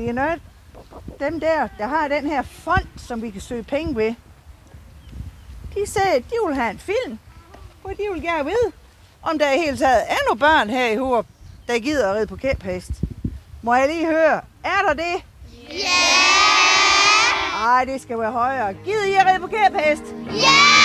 Jeanette, dem der har den her fond, som vi kan søge penge ved, de sagde, at de vil have en film, og de vil gerne vide, om der i hele taget er nogle børn her i Hurup, der gider at ride på kæphest. Må jeg lige høre, er der det? Ja! Ej, det skal være højere. Gider I at ride på kæphest? Ja!